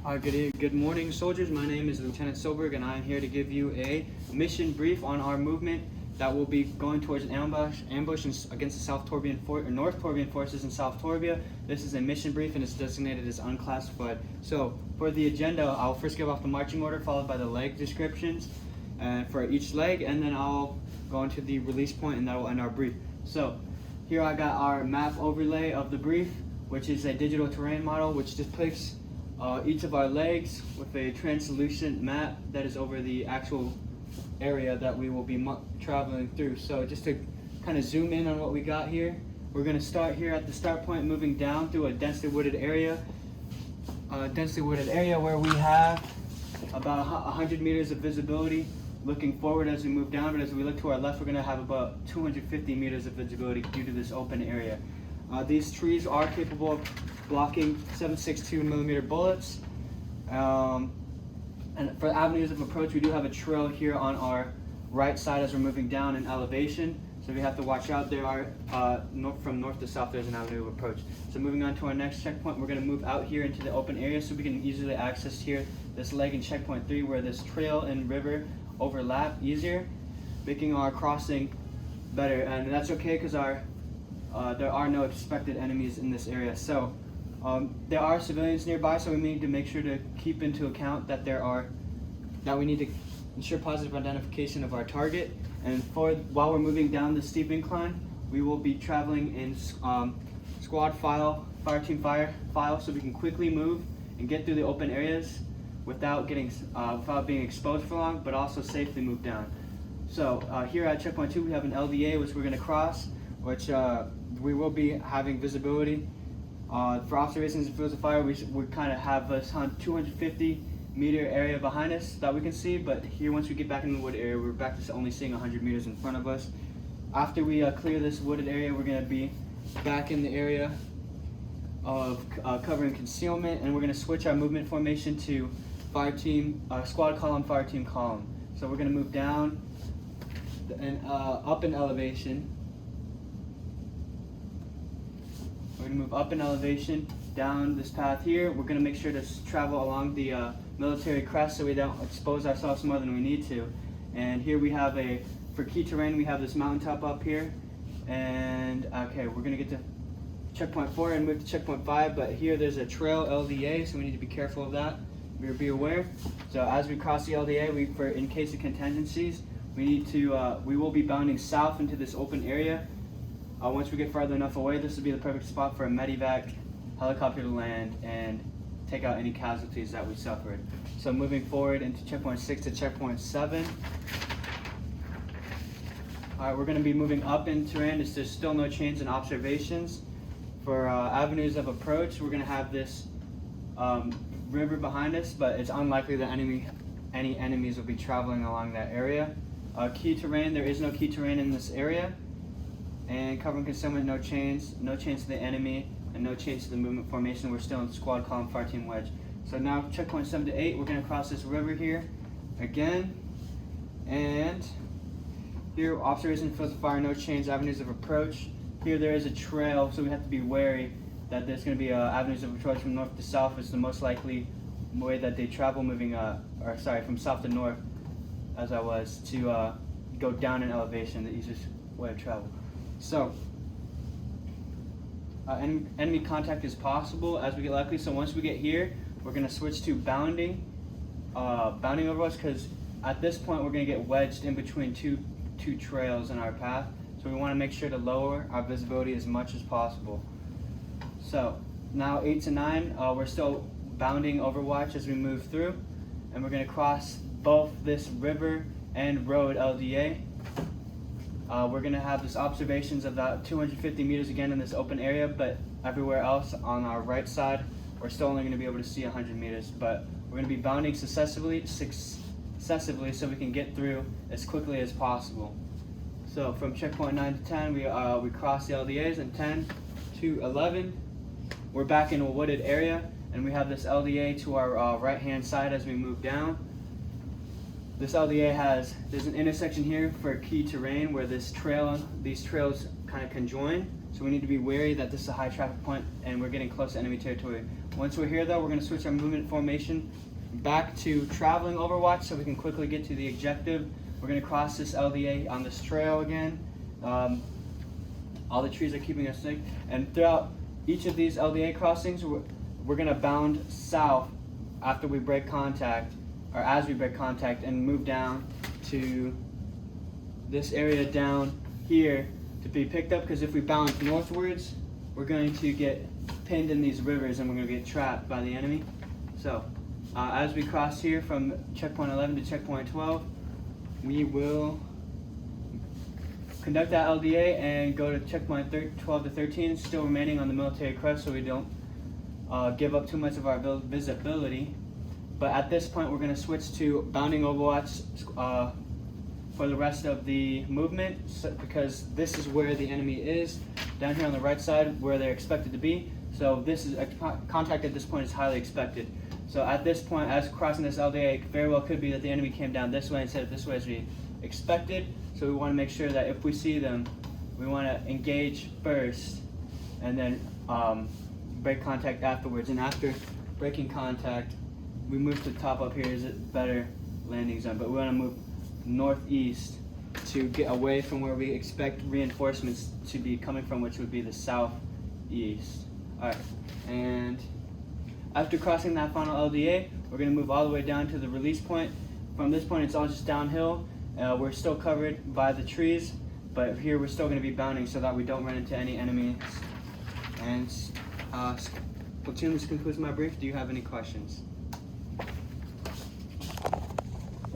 Good morning, soldiers. My name is Lieutenant Silberg, and I am here to give you a mission brief on our movement that will be going towards an ambush against the North Torbian forces in South Torbia. This is a mission brief, and it's designated as unclassified. So, for the agenda, I'll first give off the marching order, followed by the leg descriptions for each leg, and then I'll go into the release point, and that will end our brief. So, here I got our map overlay of the brief, which is a digital terrain model, which depicts each of our legs with a translucent map that is over the actual area that we will be traveling through. So just to kind of zoom in on what we got here, we're going to start here at the start point, moving down through a densely wooded area. Where we have about 100 meters of visibility looking forward as we move down, but as we look to our left, we're going to have about 250 meters of visibility due to this open area. These trees are capable of blocking 7.62 millimeter bullets. And for avenues of approach, we do have a trail here on our right side as we're moving down in elevation. So we have to watch out. There are, from north to south, there's an avenue of approach. So moving on to our next checkpoint, we're going to move out here into the open area so we can easily access here this leg in checkpoint 3 where this trail and river overlap easier, making our crossing better. And that's okay because there are no expected enemies in this area. So there are civilians nearby, so we need to make sure to keep into account that we need to ensure positive identification of our target. And while we're moving down the steep incline, we will be traveling in squad file, so we can quickly move and get through the open areas without being exposed for long, but also safely move down. So here at checkpoint 2, we have an LDA which we're going to cross, which we will be having visibility. For observations and fields of fire, we kind of have a 250 meter area behind us that we can see, but here once we get back in the wood area, we're back to only seeing 100 meters in front of us. After we clear this wooded area, we're going to be back in the area of covering concealment, and we're going to switch our movement formation to squad column, fire team column. So we're going to move down and up in elevation. We're going to move up in elevation down this path here. We're going to make sure to travel along the military crest so we don't expose ourselves more than we need to. And here we have for key terrain, we have this mountaintop up here. And okay, we're going to get to checkpoint 4 and move to checkpoint 5, but here there's a trail LDA, so we need to be careful of that. Be aware. So as we cross the LDA, in case of contingencies, we will be bounding south into this open area. Once we get farther enough away, this will be the perfect spot for a medevac helicopter to land and take out any casualties that we suffered. So moving forward into checkpoint 6 to checkpoint 7. Alright, we're going to be moving up in terrain. There's still no change in observations. For avenues of approach, we're going to have this river behind us, but it's unlikely that any enemies will be traveling along that area. Key terrain, there is no key terrain in this area. And covering concealment, no change to the enemy, and no change to the movement formation. We're still in squad column, fire team wedge. So now checkpoint 7 to 8, we're going to cross this river here again. And here, observation, fields of fire, no change, avenues of approach. Here there is a trail, so we have to be wary that there's going to be avenues of approach from north to south. It's the most likely way that they travel from south to north, as I was, to go down in elevation, the easiest way of travel. So, enemy contact is possible as we get likely. So once we get here, we're going to switch to bounding over us, because at this point we're going to get wedged in between two trails in our path. So we want to make sure to lower our visibility as much as possible. So now 8 to 9, we're still bounding overwatch as we move through, and we're going to cross both this river and road LDA. We're going to have this observations of about 250 meters again in this open area, but everywhere else on our right side, we're still only going to be able to see 100 meters. But we're going to be bounding successively so we can get through as quickly as possible. So from checkpoint 9 to 10, we cross the LDAs, and 10 to 11, we're back in a wooded area, and we have this LDA to our right-hand side as we move down. This LDA there's an intersection here for key terrain where these trails kind of conjoin. So we need to be wary that this is a high traffic point and we're getting close to enemy territory. Once we're here though, we're going to switch our movement formation back to traveling Overwatch so we can quickly get to the objective. We're going to cross this LDA on this trail again. All the trees are keeping us safe. And throughout each of these LDA crossings, we're going to bound south after we break contact, or as we break contact, and move down to this area down here to be picked up, because if we bound northwards, we're going to get pinned in these rivers and we're going to get trapped by the enemy. So as we cross here from checkpoint 11 to checkpoint 12, we will conduct that LDA and go to checkpoint 12 to 13, still remaining on the military crest so we don't give up too much of our visibility. But at this point, we're going to switch to bounding Overwatch for the rest of the movement, because this is where the enemy is, down here on the right side where they're expected to be. So this is contact at this point is highly expected. So at this point, as crossing this LDA, it very well could be that the enemy came down this way instead of this way as we expected. So we want to make sure that if we see them, we want to engage first and then break contact afterwards. And after breaking contact, we move to the top up here is a better landing zone. But we want to move northeast to get away from where we expect reinforcements to be coming from, which would be the southeast. Alright, and after crossing that final LDA, we're going to move all the way down to the release point. From this point, it's all just downhill. We're still covered by the trees, but here we're still going to be bounding so that we don't run into any enemies. And Platoon, this concludes my brief. Do you have any questions?